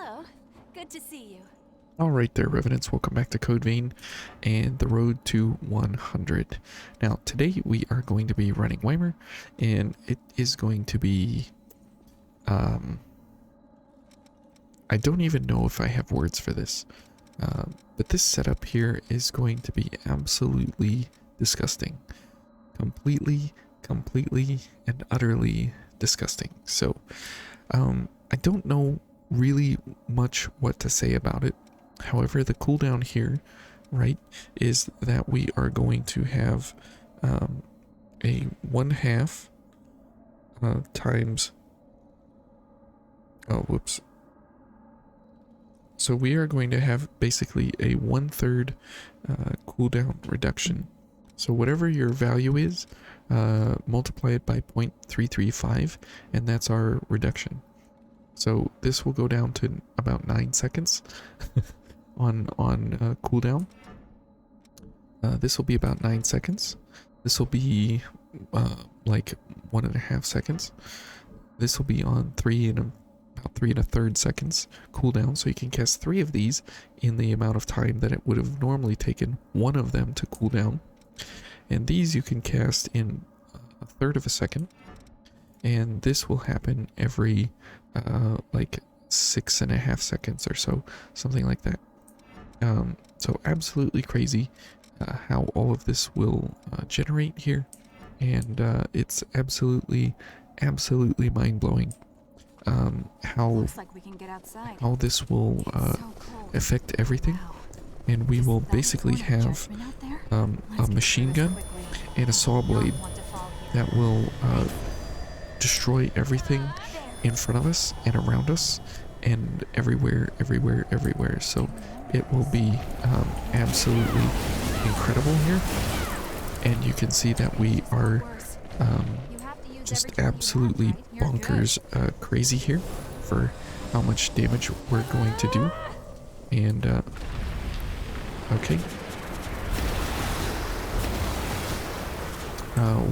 Hello. Good to see you. Alright there, Revenants, welcome back to Code Vein and the road to 100. Now, today we are going to be running Weimer, and it is going to be, I don't even know if I have words for this, but this setup here is going to be absolutely disgusting. Completely, and utterly disgusting. So, I don't know really much what to say about it. However, the cooldown here, right, is that we are going to have a 1/2 times, oh, whoops. So we are going to have basically a 1/3 cooldown reduction. So whatever your value is, multiply it by 0.335, and that's our reduction. So this will go down to about 9 seconds on cooldown. This will be about 9 seconds. This will be like 1.5 seconds. This will be on about 3 1/3 seconds cooldown. So you can cast 3 of these in the amount of time that it would have normally taken one of them to cool down. And these you can cast in 1/3 of a second. And this will happen every like 6.5 seconds or so, something like that. So absolutely crazy how all of this will generate here, and it's absolutely mind-blowing how this will affect everything. And we will basically have a machine gun and a saw blade that will destroy everything in front of us and around us and everywhere. So it will be absolutely incredible here, and you can see that we are just absolutely bonkers crazy here for how much damage we're going to do. And okay,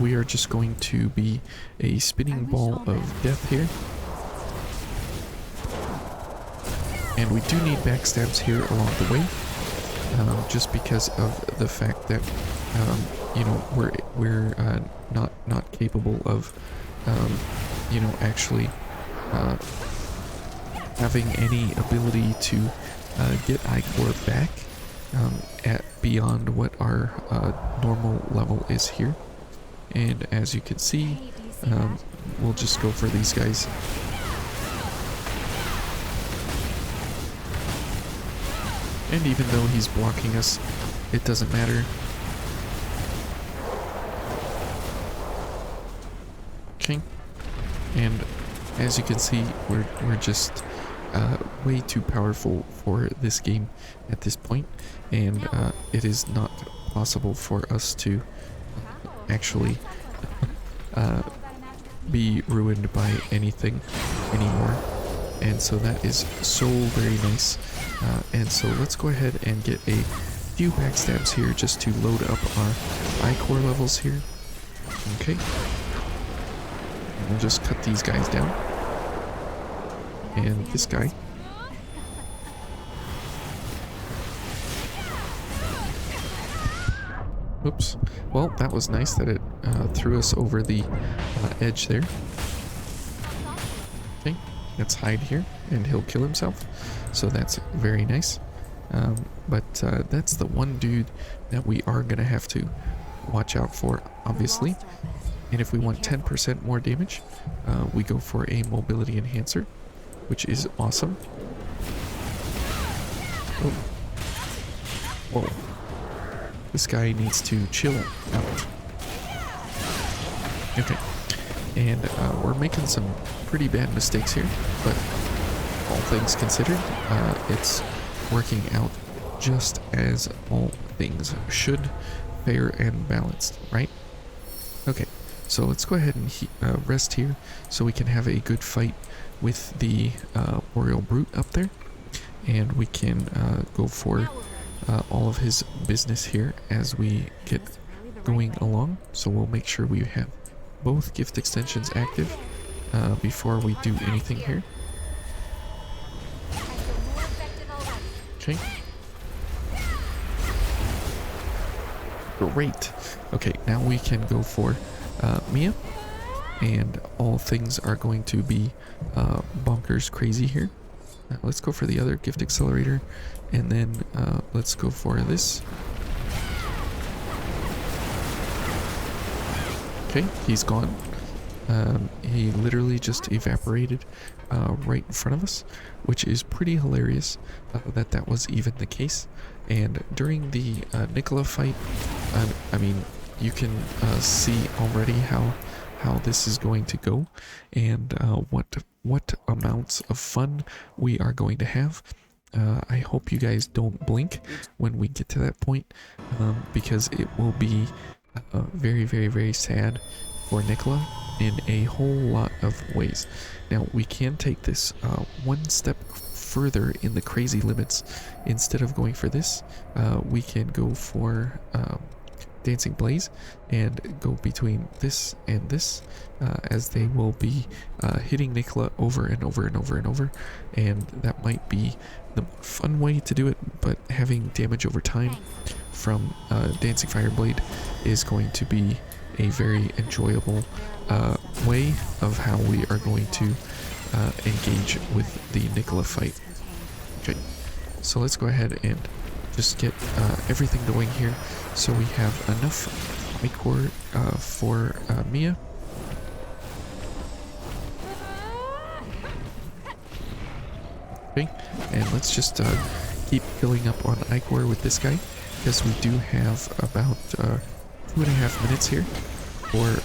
we are just going to be a spinning ball of death here. And we do need backstabs here along the way, just because of the fact that, you know, we're not capable of, you know, actually having any ability to get I-Core back at beyond what our normal level is here. And as you can see, we'll just go for these guys. And even though he's blocking us, it doesn't matter. Okay. And as you can see, we're just way too powerful for this game at this point, and it is not possible for us to actually be ruined by anything anymore. And so that is so very nice. And so let's go ahead and get a few backstabs here just to load up our I-Core levels here. Okay. And we'll just cut these guys down. And this guy. Oops. Well, that was nice that it threw us over the edge there. Okay. Let's hide here, and he'll kill himself. So that's very nice. But that's the one dude that we are going to have to watch out for, obviously. And if we want 10% more damage, we go for a mobility enhancer, which is awesome. Oh. Whoa. This guy needs to chill out. Okay. And we're making some pretty bad mistakes here, but all things considered, it's working out just as all things should, fair and balanced, right? Okay, so let's go ahead and rest here so we can have a good fight with the Boreal Brute up there, and we can go for all of his business here as we get going along. So we'll make sure we have both gift extensions active before we do anything here. Okay. Great. Okay, now we can go for Mia. And all things are going to be bonkers crazy here. Let's go for the other gift accelerator. And then let's go for this. Okay, he's gone. He literally just evaporated right in front of us, which is pretty hilarious that was even the case. And during the Nicola fight, I mean, you can see already how this is going to go, and what amounts of fun we are going to have. I hope you guys don't blink when we get to that point, because it will be very, very, very sad for Nicola in a whole lot of ways. Now, we can take this one step further in the crazy limits. Instead of going for this, we can go for Dancing Blaze and go between this and this, as they will be hitting Nicola over and over and over and over, and that might be the fun way to do it, but having damage over time from Dancing Fireblade is going to be a very enjoyable way of how we are going to engage with the Nicola fight. Okay, so let's go ahead and just get everything going here, so we have enough ichor for Mia. Okay, and let's just keep filling up on ichor with this guy, because we do have about 2.5 minutes here for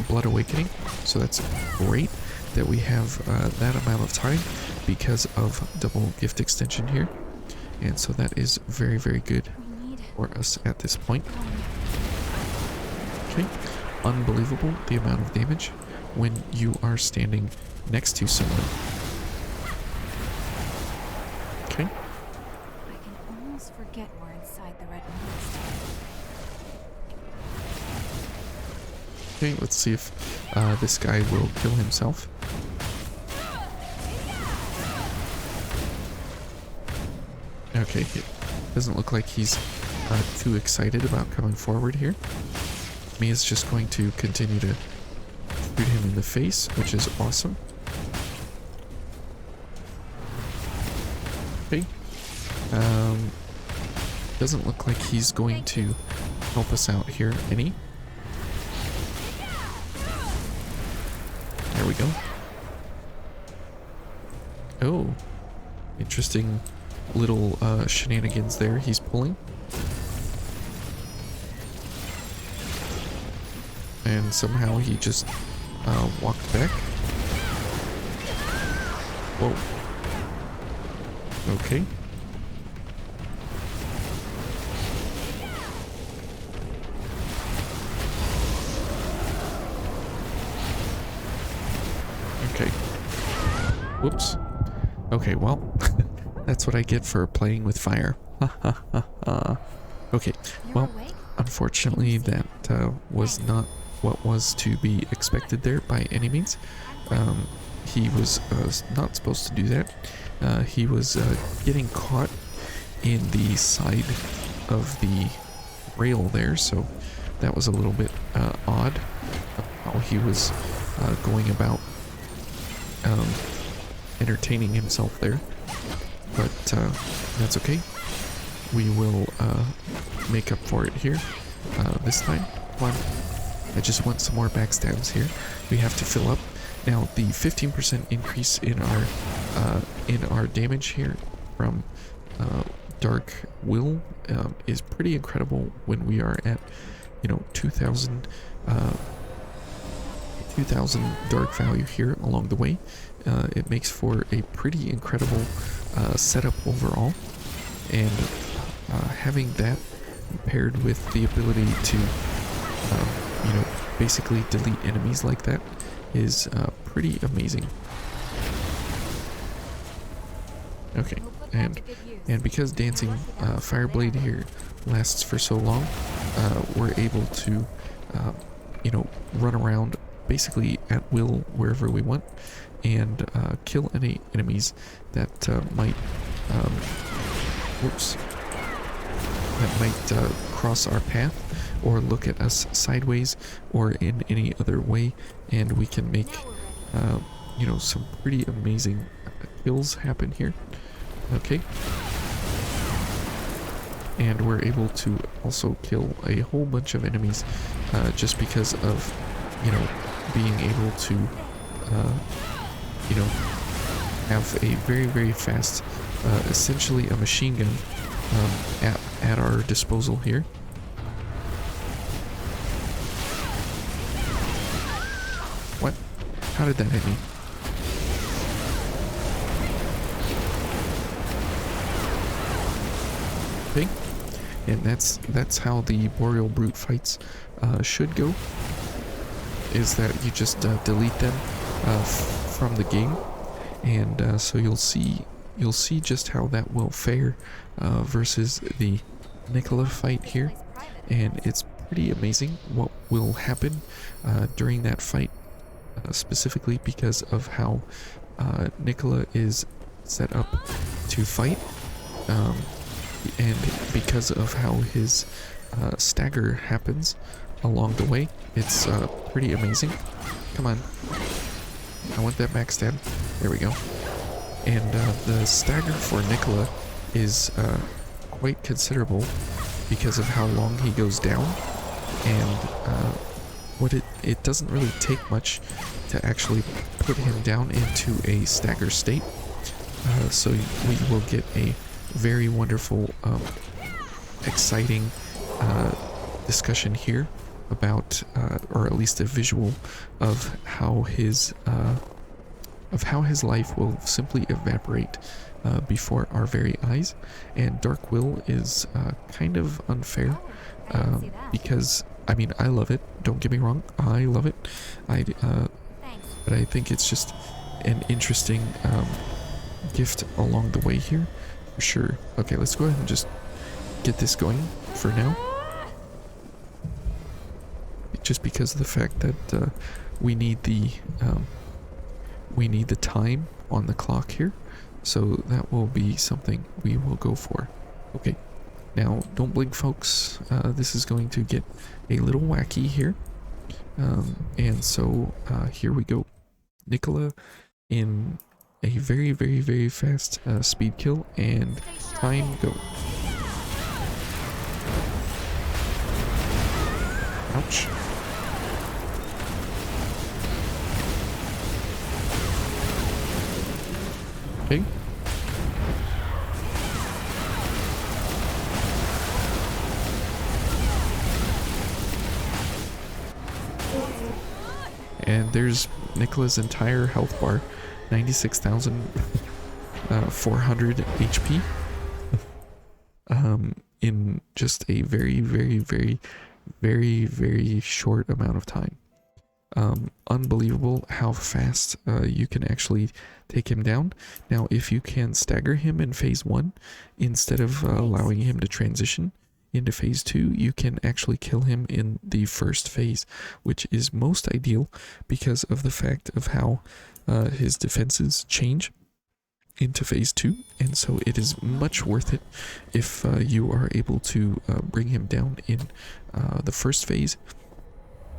Blood Awakening, so that's great that we have that amount of time because of double gift extension here, and so that is very, very good for us at this point. Okay, unbelievable the amount of damage when you are standing next to someone. Okay. I can almost forget we're inside the red mist. Okay, let's see if this guy will kill himself. Okay, it doesn't look like he's too excited about coming forward here. Mia's just going to continue to shoot him in the face, which is awesome. Okay. Doesn't look like he's going to help us out here any. There we go. Oh, interesting little shenanigans there he's pulling. And somehow he just walked back. Whoa. Okay. Okay. Whoops. Okay, well, that's what I get for playing with fire. Okay, well, unfortunately that was not what was to be expected there by any means. He was not supposed to do that. He was getting caught in the side of the rail there, so that was a little bit odd how he was going about entertaining himself there, but that's okay. We will make up for it here this time. Come on, I just want some more backstabs here. We have to fill up. Now the 15% increase in our damage here from Dark Will is pretty incredible when we are at, you know, 2,000 dark value here along the way. It makes for a pretty incredible setup overall, and having that paired with the ability to you know, basically delete enemies like that is pretty amazing. Okay, and because Dancing Fireblade here lasts for so long, we're able to you know, run around basically at will wherever we want, and kill any enemies that might whoops, that might cross our path or look at us sideways or in any other way, and we can make you know, some pretty amazing kills happen here. Okay, and we're able to also kill a whole bunch of enemies just because of, you know, being able to you know, have a very fast essentially a machine gun at our disposal here. What? How did that hit me? Okay, and that's how the Boreal Brute fights should go. Is that you just delete them from the game, and so you'll see just how that will fare versus the Nicola fight here, and it's pretty amazing what will happen during that fight, specifically because of how Nicola is set up to fight, and because of how his stagger happens along the way. It's pretty amazing. Come on, I want that max stab. There we go. And the stagger for Nicola is quite considerable because of how long he goes down, and what it doesn't really take much to actually put him down into a stagger state. So we will get a very wonderful, exciting discussion here about, or at least a visual of how his life will simply evaporate before our very eyes. And Dark Will is kind of unfair because, I mean, I love it. Don't get me wrong, I love it. But I think it's just an interesting gift along the way here, for sure. Okay, let's go ahead and just get this going for now. Just because of the fact that we need the time on the clock here, so that will be something we will go for. Okay, now don't blink, folks. This is going to get a little wacky here, and so here we go. Nicola in a very fast speed kill, and time go. Ouch. Okay. And there's Nicola's entire health bar, 96,400 HP, in just a very short amount of time. Unbelievable how fast you can actually take him down. Now, if you can stagger him in phase 1 instead of allowing him to transition into phase 2, you can actually kill him in the first phase, which is most ideal because of the fact of how his defenses change into phase 2, and so it is much worth it if you are able to bring him down in the first phase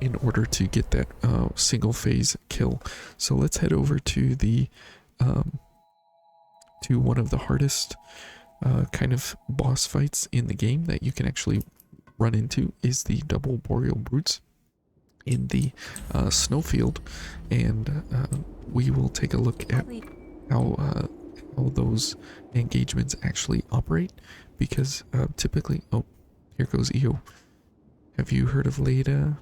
in order to get that single phase kill. So let's head over to the to one of the hardest kind of boss fights in the game that you can actually run into, is the double Boreal Brutes in the snowfield, and we will take a look at how those engagements actually operate, because typically, oh, here goes EO. Have you heard of Leda?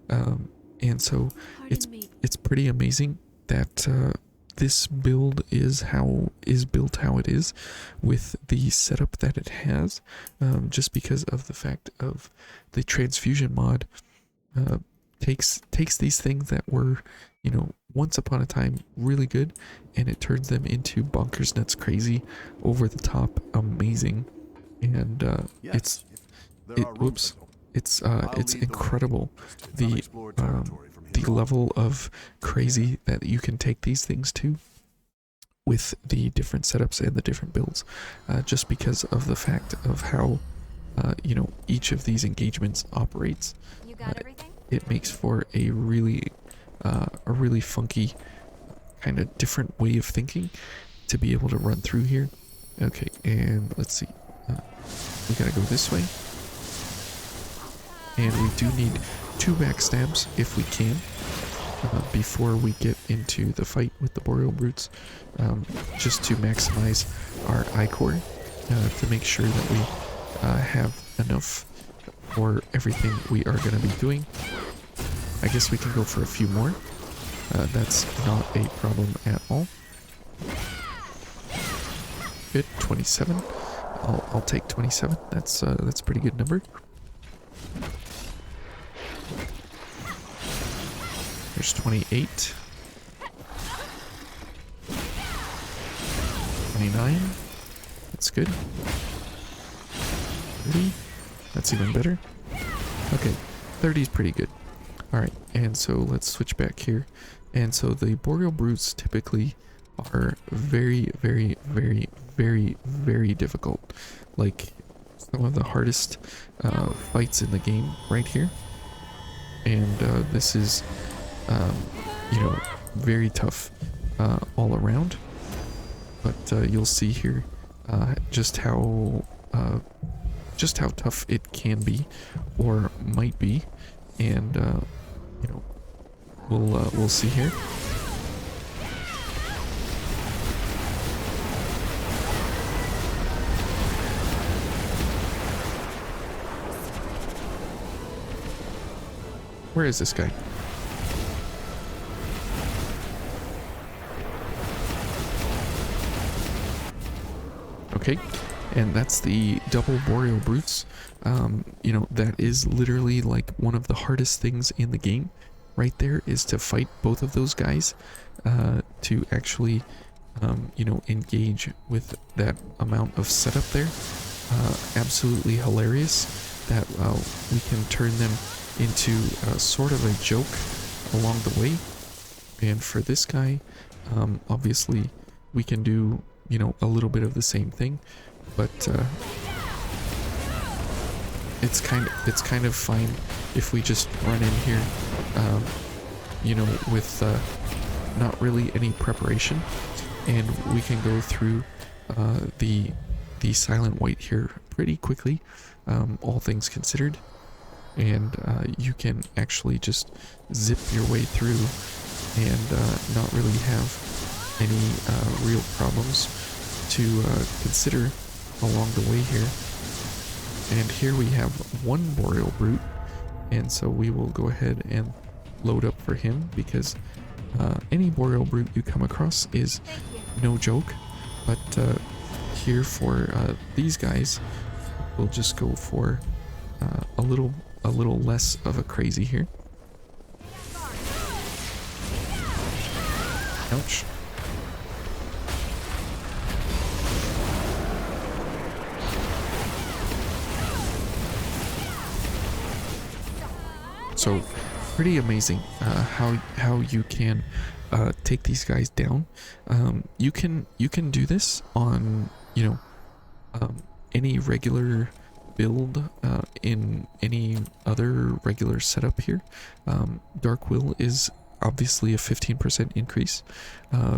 And so it's pretty amazing that this build is built how it is, with the setup that it has, just because of the fact of the Transfusion mod takes these things that were, you know, once upon a time really good, and it turns them into bonkers nuts crazy, over the top amazing, and it's incredible the level of crazy that you can take these things to. with the different setups and the different builds, just because of the fact of how you know, each of these engagements operates. You got everything? It makes for a really funky kind of different way of thinking to be able to run through here. Okay, and let's see. We gotta go this way. And we do need 2 backstabs if we can, before we get into the fight with the Boreal Brutes, just to maximize our I-core, to make sure that we have enough for everything we are going to be doing. I guess we can go for a few more. That's not a problem at all. Good, 27. I'll take 27. That's a pretty good number. There's 28. 29. That's good. 30. That's even better. Okay, 30 is pretty good. Alright, and so let's switch back here. And so the Boreal Brutes typically are very, very, very, very, very difficult. Like, some of the hardest fights in the game right here. And this is, you know, very tough all around. But you'll see here just how tough it can be, or might be, and you know, we'll see here. Where is this guy? Okay, and that's the double Boreal Brutes. You know, that is literally like one of the hardest things in the game. Right there is to fight both of those guys, to actually, you know, engage with that amount of setup there. Absolutely hilarious that we can turn them into sort of a joke along the way. And for this guy, obviously we can do, you know, a little bit of the same thing, but it's kind of fine if we just run in here, you know, with not really any preparation, and we can go through the silent white here pretty quickly, all things considered, and you can actually just zip your way through and not really have any real problems to consider along the way here. And here we have one Boreal Brute, and so we will go ahead and load up for him, because any Boreal Brute you come across is no joke. But here for these guys, we'll just go for a little less of a crazy here. Ouch. So pretty amazing how you can take these guys down. You can do this on, you know, any regular build, in any other regular setup here. Dark Will is obviously a 15% increase.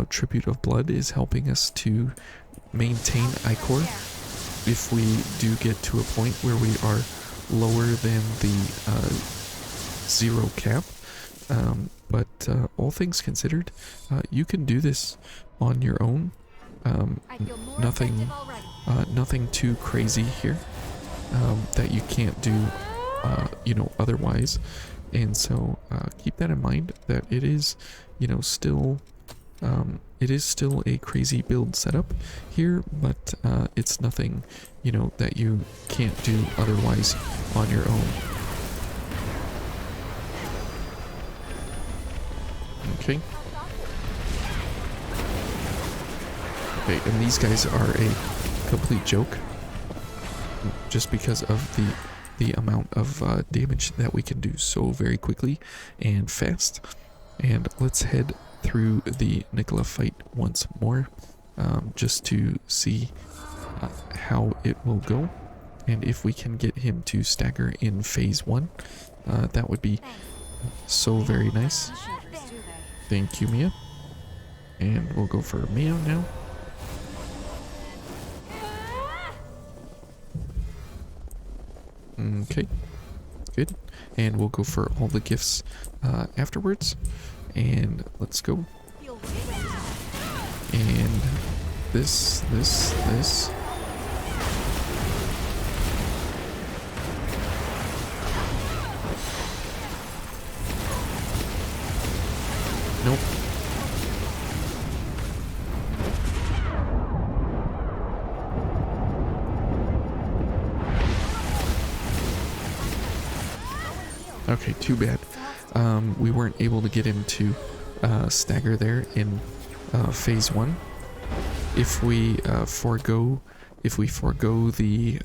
Tribute of Blood is helping us to maintain I-Core if we do get to a point where we are lower than the 0 cap. But all things considered, you can do this on your own. Nothing too crazy here that you can't do, you know, otherwise. And so keep that in mind, that it is, you know, still it is still a crazy build setup here, but it's nothing, you know, that you can't do otherwise on your own. Okay. Okay, and these guys are a complete joke, just because of the amount of damage that we can do so very quickly and fast. And let's head through the Nicola fight once more. just to see how it will go. And if we can get him to stagger in phase 1, that would be so very nice. Thank you, Mia. And we'll go for Mia now. Okay, good. And we'll go for all the gifts afterwards. And let's go. And this. Nope. Okay, too bad. We weren't able to get him to stagger there in phase 1. If we forego the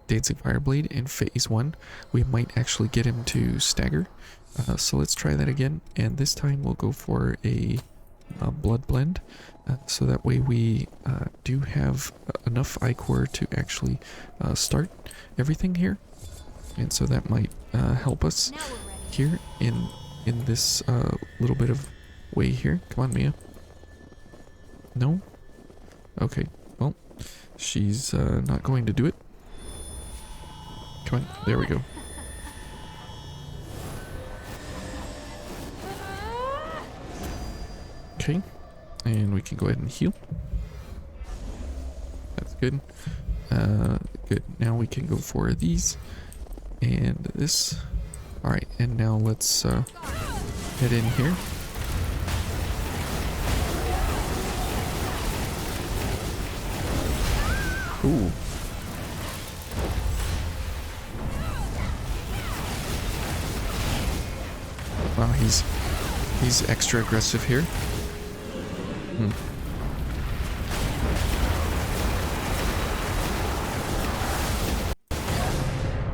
Dancing Fireblade in phase 1, we might actually get him to stagger. So let's try that again, and this time we'll go for a blood blend, so that way we do have enough ichor to actually start everything here, and so that might help us here in this little bit of way here. Come on, Mia. No? Okay, well, she's not going to do it. Come on, there we go. Okay, and we can go ahead and heal. That's good. Good. Now we can go for these and this. Alright, and now let's head in here. Ooh. Wow, he's extra aggressive here.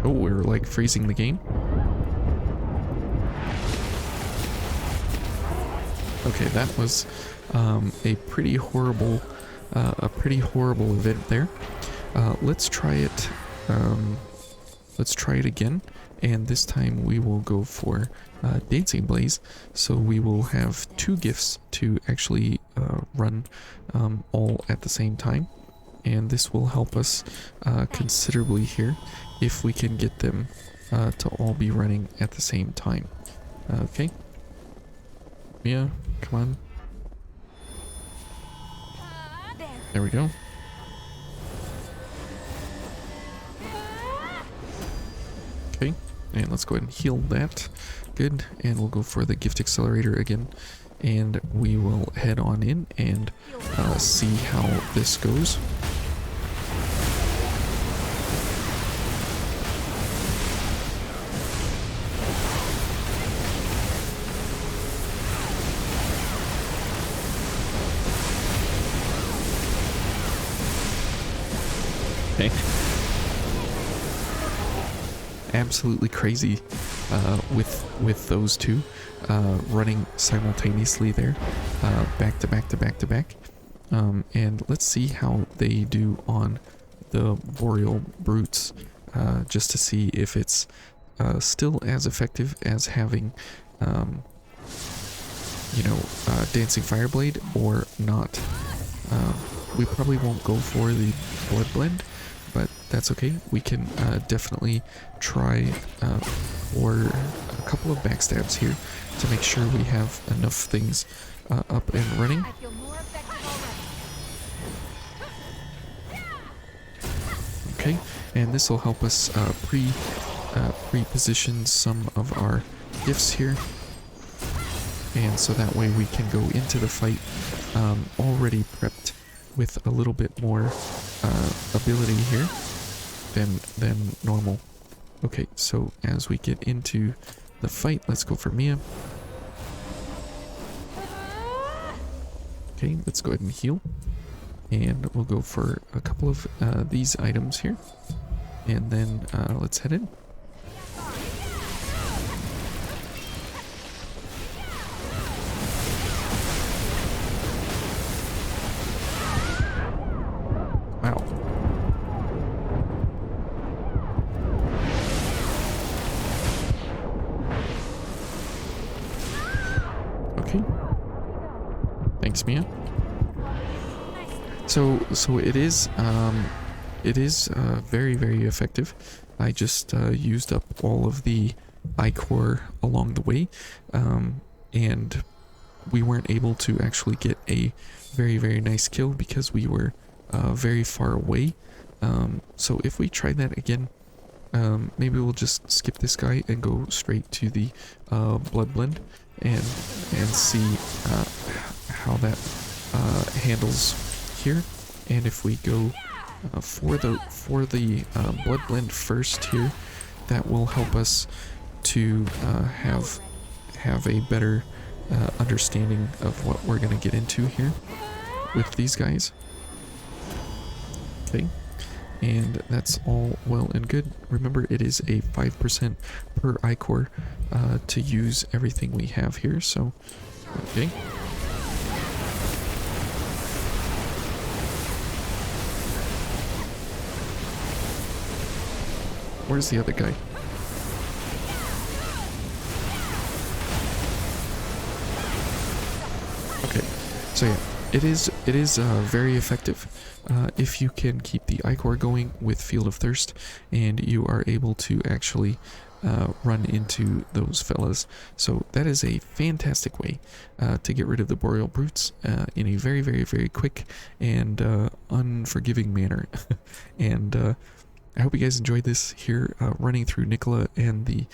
Oh, we're like freezing the game. Okay, that was a pretty horrible event there. Let's try it. Let's try it again, and this time we will go for Dancing Blaze. So we will have 2 gifts to actually run all at the same time, and this will help us considerably here if we can get them to all be running at the same time. Okay, Mia, come on. There we go. Okay, and let's go ahead and heal that. Good, and we'll go for the gift accelerator again, and we will head on in and see how this goes. Okay. Absolutely crazy with those two running simultaneously there, back to back to back to back. And let's see how they do on the Boreal Brutes, just to see if it's still as effective as having, Dancing Fireblade or not. We probably won't go for the Blood Blend, but that's okay. We can definitely try for a couple of backstabs here to make sure we have enough things up and running. Okay, and this will help us pre-position some of our gifts here, and so that way we can go into the fight already prepped with a little bit more ability here than normal. Okay, so as we get into the fight, let's go for Mia. Okay, let's go ahead and heal, and we'll go for a couple of these items here, and then let's head in. So it is very, very effective. I just used up all of the ichor along the way, and we weren't able to actually get a very, very nice kill because we were very far away. So if we try that again, maybe we'll just skip this guy and go straight to the blood blend and see how that handles here. And if we go for the blood blend first here, that will help us to have a better understanding of what we're gonna get into here with these guys. Okay, and that's all well and good. Remember, it is a 5% per ichor to use everything we have here. So, okay. Where's the other guy? Okay, so yeah, it is very effective if you can keep the ichor going with Field of Thirst, and you are able to actually run into those fellas. So that is a fantastic way to get rid of the Boreal Brutes in a very, very, very quick and unforgiving manner. And I hope you guys enjoyed this here, running through Nicola and the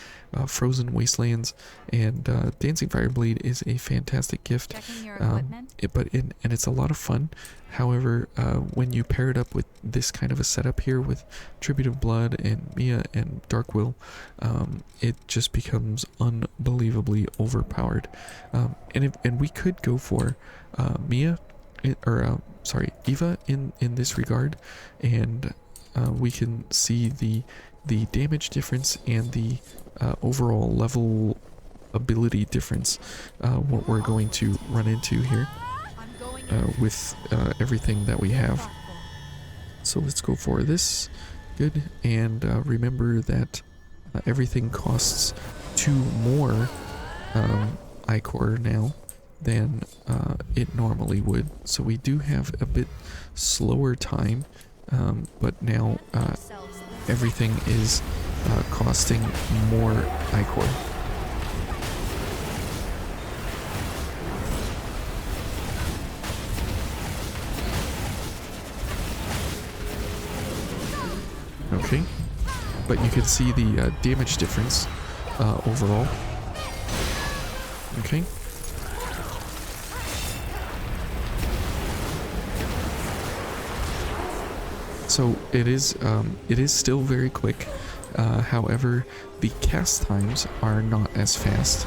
frozen wastelands. And Dancing Fireblade is a fantastic gift. Checking your equipment. And it's a lot of fun. However, when you pair it up with this kind of a setup here with Tribute of Blood and Mia and Dark Will, it just becomes unbelievably overpowered. And we could go for Eva in this regard, and we can see the damage difference and the overall level ability difference, what we're going to run into here with everything that we have. So let's go for this. Good. And remember that everything costs 2 more ichor now than it normally would. So we do have a bit slower time. But now everything is costing more ichor. Okay, but you can see the damage difference overall. Okay. So it is still very quick. However, the cast times are not as fast,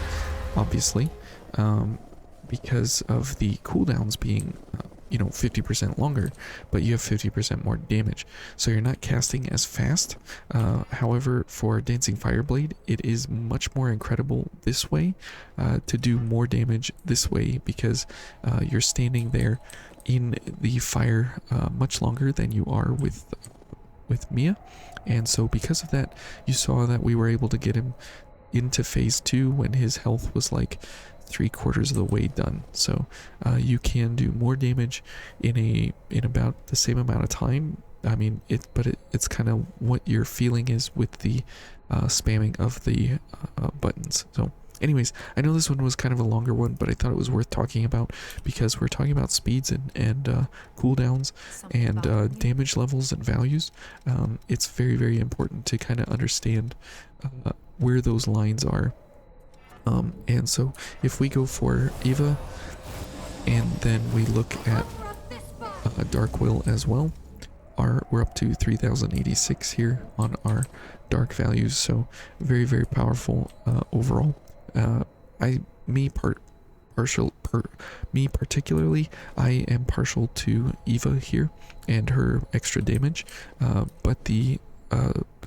obviously, because of the cooldowns being, 50% longer, but you have 50% more damage. So you're not casting as fast. However, for Dancing Fireblade, it is much more incredible this way, to do more damage this way, because you're standing there in the fire much longer than you are with Mia. And so because of that, you saw that we were able to get him into phase 2 when his health was like 3/4 of the way done. So you can do more damage in about the same amount of time. I mean, it's kind of what your feeling is with the spamming of the buttons. So anyways, I know this one was kind of a longer one, but I thought it was worth talking about because we're talking about speeds and cooldowns and damage levels and values. It's very, very important to kind of understand where those lines are. And so if we go for Eva and then we look at Dark Will as well, we're up to 3086 here on our dark values, so very, very powerful overall. Me particularly, I am partial to Eva here and her extra damage, but the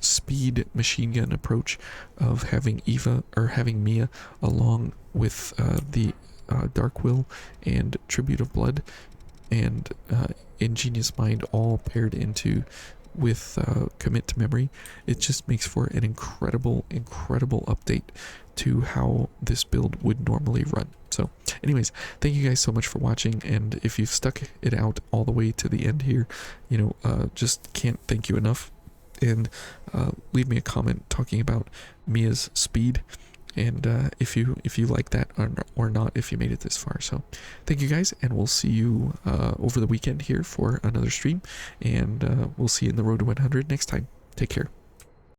speed machine gun approach of having Eva or having Mia along with the Dark Will and Tribute of Blood and Ingenious Mind all paired into with Commit to Memory, it just makes for an incredible update to how this build would normally run. So anyways, thank you guys so much for watching, and if you've stuck it out all the way to the end here, you know, just can't thank you enough. And leave me a comment talking about Mia's speed, and if you like that or not, if you made it this far. So thank you guys, and we'll see you over the weekend here for another stream, and we'll see you in the road to 100 next time. Take care.